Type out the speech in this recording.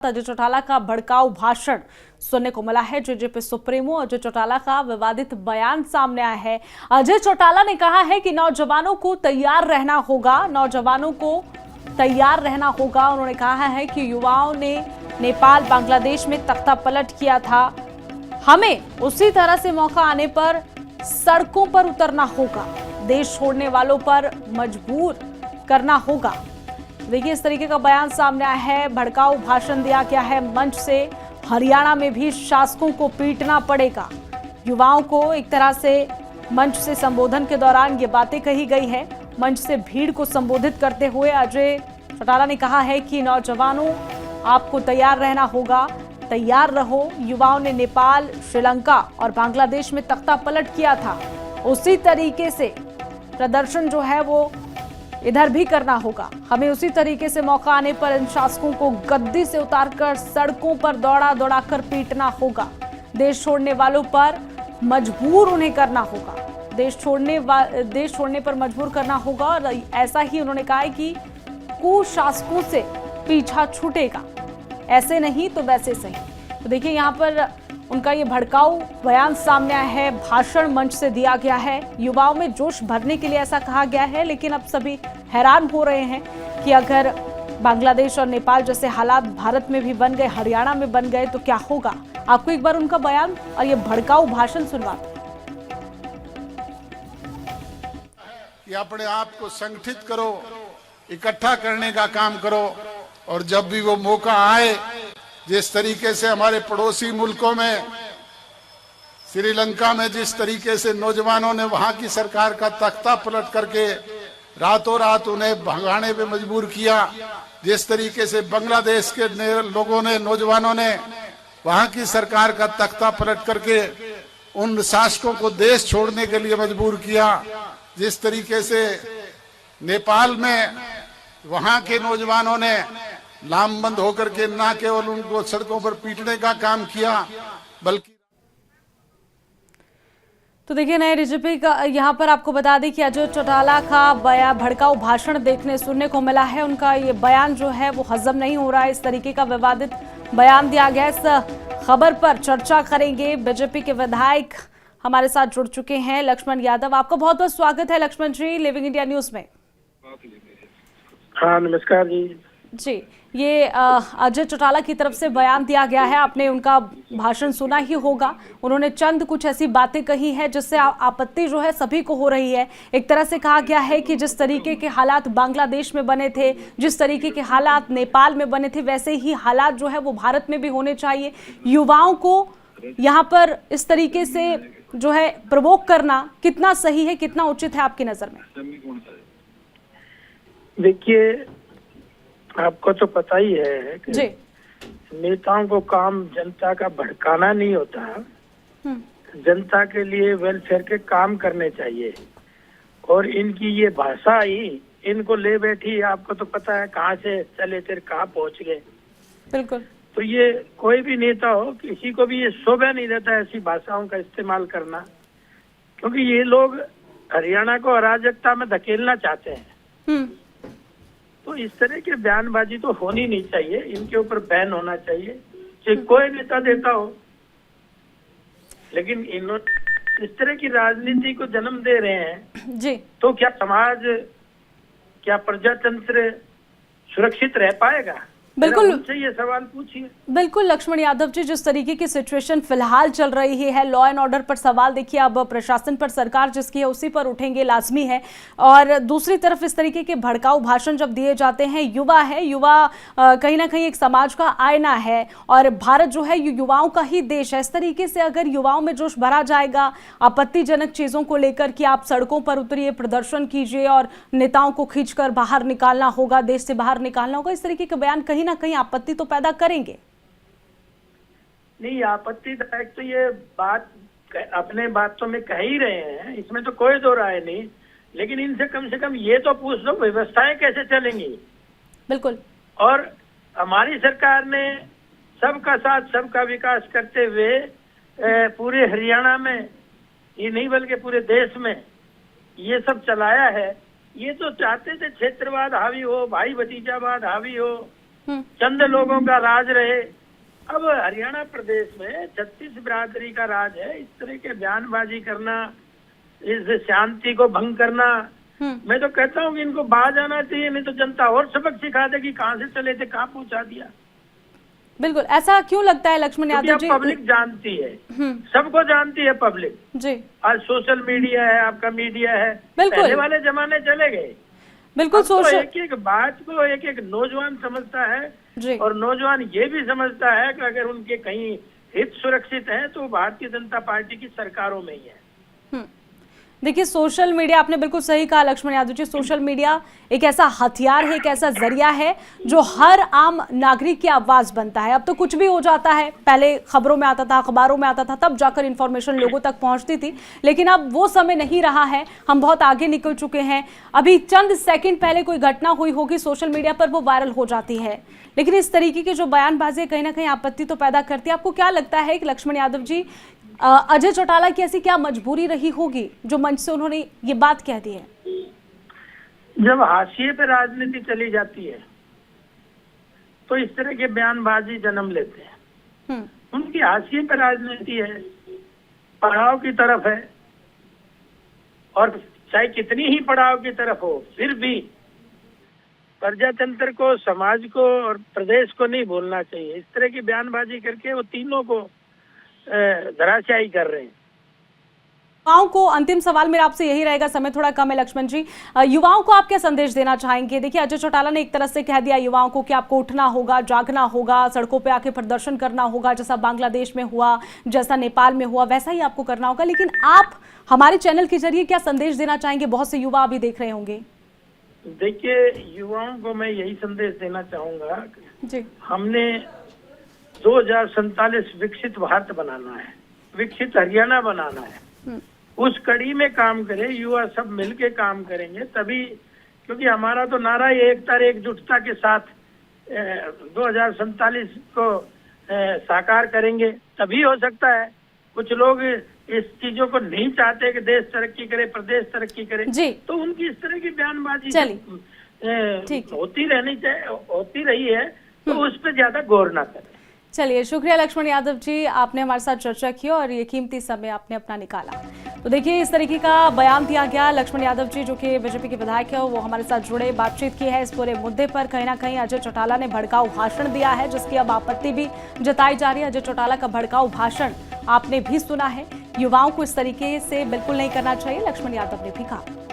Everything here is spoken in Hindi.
अजय चौटाला का भड़काऊ भाषण सुनने को मिला है। जेजेपी सुप्रीमो अजय चौटाला का विवादित बयान सामने आया है। अजय चौटाला ने कहा है कि नौजवानों को तैयार रहना होगा, नौजवानों को तैयार रहना होगा। उन्होंने कहा है कि युवाओं ने नेपाल बांग्लादेश में तख्ता पलट किया था, हमें उसी तरह से मौका आने पर सड़कों पर उतरना होगा, देश छोड़ने वालों पर मजबूर करना होगा। देखिए, इस तरीके का बयान सामने आया है। भड़काऊ भाषण दिया गया है मंच से। हरियाणा में भी शासकों को पीटना पड़ेगा, युवाओं को एक तरह से मंच से संबोधन के दौरान ये बातें कही गई है। मंच से भीड़ को संबोधित करते हुए अजय चौटाला ने कहा है कि नौजवानों, आपको तैयार रहना होगा, तैयार रहो। युवाओं ने नेपाल, श्रीलंका और बांग्लादेश में तख्ता पलट किया था, उसी तरीके से प्रदर्शन जो है वो इधर भी करना होगा। हमें उसी तरीके से मौका आने पर इन शासकों को गद्दी से उतारकर सड़कों पर दौड़ा दौड़ाकर पीटना होगा, देश छोड़ने वालों पर मजबूर उन्हें करना होगा, देश छोड़ने पर मजबूर करना होगा। और ऐसा ही उन्होंने कहा है कि कुशासकों से पीछा छूटेगा, ऐसे नहीं तो वैसे सही। तो देखिए, यहाँ पर उनका ये भड़काऊ बयान सामने आया है, भाषण मंच से दिया गया है। युवाओं में जोश भरने के लिए ऐसा कहा गया है, लेकिन अब सभी हैरान हो रहे हैं कि अगर बांग्लादेश और नेपाल जैसे हालात भारत में भी बन गए, हरियाणा में बन गए, तो क्या होगा। आपको एक बार उनका बयान और ये भड़काऊ भाषण सुनवाते हैं। कि अपने आप को संगठित करो, इकट्ठा करने का काम करो, और जब भी वो मौका आए, जिस तरीके से हमारे पड़ोसी मुल्कों में, श्रीलंका में जिस तरीके से नौजवानों ने वहां की सरकार का तख्ता पलट करके रातों रात उन्हें भगाने पे मजबूर किया, जिस तरीके से बांग्लादेश के लोगों ने, नौजवानों ने वहां की सरकार का तख्ता पलट करके उन शासकों को देश छोड़ने के लिए मजबूर किया, जिस तरीके से नेपाल में वहां के नौजवानों ने लामबंद होकर के ना केवल उनको सड़कों पर पीटने का काम किया, बल्कि तो देखिए, नए डीजीपी का यहाँ पर आपको बता दें कि अजय चौटाला का भड़काऊ भाषण सुनने को मिला है। उनका ये बयान जो है वो हजम नहीं हो रहा है। इस तरीके का विवादित बयान दिया गया। इस खबर पर चर्चा करेंगे। बीजेपी के विधायक हमारे साथ जुड़ चुके हैं, लक्ष्मण यादव। आपका बहुत बहुत स्वागत है लक्ष्मण जी, लिविंग इंडिया न्यूज में। हाँ, नमस्कार जी। ये अजय चौटाला की तरफ से बयान दिया गया है, आपने उनका भाषण सुना ही होगा। उन्होंने चंद कुछ ऐसी बातें कही है जिससे आपत्ति जो है सभी को हो रही है। एक तरह से कहा गया है कि जिस तरीके के हालात बांग्लादेश में बने थे, जिस तरीके के हालात नेपाल में बने थे, वैसे ही हालात जो है वो भारत में भी होने चाहिए। युवाओं को यहाँ पर इस तरीके से जो है प्रवोक करना कितना सही है, कितना उचित है आपकी नजर में? देखिए, आपको तो पता ही है कि जी। नेताओं को काम जनता का भड़काना नहीं होता, जनता के लिए वेलफेयर के काम करने चाहिए। और इनकी ये भाषा ही इनको ले बैठी, आपको तो पता है कहाँ से चले थे कहाँ पहुँच गए। बिल्कुल। तो ये कोई भी नेता हो, किसी को भी ये शोभा नहीं देता ऐसी भाषाओं का इस्तेमाल करना, क्योंकि ये लोग हरियाणा को अराजकता में धकेलना चाहते हैं। तो इस तरह की बयानबाजी तो होनी नहीं चाहिए, इनके ऊपर बैन होना चाहिए, चाहे कोई नेता देता हो। लेकिन इन्होंने इस तरह की राजनीति को जन्म दे रहे हैं जी, तो क्या समाज, क्या प्रजातंत्र सुरक्षित रह पाएगा? बिल्कुल, उनसे ये सवाल पूछिए। बिल्कुल लक्ष्मण यादव जी, जिस तरीके की सिचुएशन फिलहाल चल रही है, लॉ एंड ऑर्डर पर सवाल देखिए, अब प्रशासन पर सरकार जिसकी है उसी पर उठेंगे, लाजमी है। और दूसरी तरफ इस तरीके के भड़काऊ भाषण जब दिए जाते हैं, युवा है, युवा कहीं ना कहीं एक समाज का आईना है, और भारत जो है युवाओं का ही देश है। इस तरीके से अगर युवाओं में जोश भरा जाएगा आपत्तिजनक चीजों को लेकर कि आप सड़कों पर उतरिए, प्रदर्शन कीजिए और नेताओं को खींचकर बाहर निकालना होगा, देश से बाहर निकालना होगा, इस तरीके के बयान कहीं ना कहीं आपत्ति तो पैदा करेंगे। नहीं, आपत्तिदायक तो ये बात अपने बातों में कह ही रहे हैं, इसमें तो कोई दो राय नहीं। लेकिन इनसे कम से कम ये तो पूछ लो, व्यवस्थाएं कैसे चलेंगी? बिल्कुल। और हमारी सरकार ने सबका साथ सबका विकास करते हुए पूरे हरियाणा में ये नहीं बल्कि पूरे देश में ये सब चलाया है। ये तो चाहते थे क्षेत्रवाद हावी हो, भाई भतीजावाद हावी हो, चंद लोगों का राज रहे। अब हरियाणा प्रदेश में 36 बिरादरी का राज है। इस तरह के बयानबाजी करना, इस शांति को भंग करना, मैं तो कहता हूँ कि इनको बाहर जाना चाहिए, नहीं तो जनता और सबक सिखा दे कि कहाँ से चले थे, कहाँ पहुँचा दिया। बिल्कुल, ऐसा क्यों लगता है लक्ष्मण यादव जी? पब्लिक जानती है, सबको जानती है पब्लिक जी। आज सोशल मीडिया है, आपका मीडिया है। बिल्कुल, पहले वाले जमाने चले गए। बिल्कुल, सोशल एक एक बात को एक एक नौजवान समझता है जी। और नौजवान ये भी समझता है कि अगर उनके कहीं हित सुरक्षित है तो भारतीय जनता पार्टी की सरकारों में ही है। देखिए, सोशल मीडिया, आपने बिल्कुल सही कहा लक्ष्मण यादव जी, सोशल मीडिया एक ऐसा हथियार है, एक ऐसा जरिया है जो हर आम नागरिक की आवाज बनता है। अब तो कुछ भी हो जाता है, पहले खबरों में आता था, अखबारों में आता था, तब जाकर इंफॉर्मेशन लोगों तक पहुंचती थी, लेकिन अब वो समय नहीं रहा है। हम बहुत आगे निकल चुके हैं। अभी चंद सेकंड पहले कोई घटना हुई होगी, सोशल मीडिया पर वो वायरल हो जाती है, लेकिन इस तरीके की जो बयानबाजी कहीं ना कहीं आपत्ति तो पैदा करती है। आपको क्या लगता है कि लक्ष्मण यादव जी, अजय चौटाला की ऐसी क्या मजबूरी रही होगी जो मंच से उन्होंने ये बात कह दी है? जब हाशिए पे राजनीति चली जाती है तो इस तरह के बयानबाजी जन्म लेते हैं। उनकी हाशिए पे राजनीति है, पड़ाव की तरफ है, और चाहे कितनी ही पड़ाव की तरफ हो, फिर भी प्रजातंत्र को, समाज को और प्रदेश को नहीं भूलना चाहिए। इस तरह की बयानबाजी करके वो तीनों को धराशायी कर रहे हैं। युवाओं को, अंतिम सवाल मेरा आपसे यही रहेगा, समय थोड़ा कम है लक्ष्मण जी, युवाओं को आप क्या संदेश देना चाहेंगे? देखिए, अजय चौटाला ने एक तरह से कह दिया युवाओं को कि आपको उठना होगा, जागना होगा, सड़कों पे आके प्रदर्शन करना होगा, जैसा बांग्लादेश में हुआ, जैसा नेपाल में हुआ, वैसा ही आपको करना होगा। लेकिन आप हमारे चैनल के जरिए क्या संदेश देना चाहेंगे? बहुत से युवा अभी देख रहे होंगे। देखिए, युवाओं को मैं यही संदेश देना चाहूंगा जी, हमने 2047 विकसित भारत बनाना है, विकसित हरियाणा बनाना है। उस कड़ी में काम करें, युवा सब मिलके काम करेंगे तभी, क्योंकि हमारा तो नारा ही एकता एकजुटता के साथ 2047 को साकार करेंगे, तभी हो सकता है। कुछ लोग इस चीजों को नहीं चाहते कि देश तरक्की करे, प्रदेश तरक्की करे, तो उनकी इस तरह की बयानबाजी होती रही है, तो उस पर ज्यादा गौर ना करें। चलिए, शुक्रिया लक्ष्मण यादव जी, आपने हमारे साथ चर्चा की और ये कीमती समय आपने अपना निकाला। तो देखिए, इस तरीके का बयान दिया गया। लक्ष्मण यादव जी जो कि बीजेपी के विधायक है, वो हमारे साथ जुड़े, बातचीत की है इस पूरे मुद्दे पर। कहीं ना कहीं अजय चौटाला ने भड़काऊ भाषण दिया है, जिसकी अब आपत्ति भी जताई जा रही है। अजय चौटाला का भड़काऊ भाषण आपने भी सुना है। युवाओं को इस तरीके से बिल्कुल नहीं करना चाहिए, लक्ष्मण यादव ने भी कहा।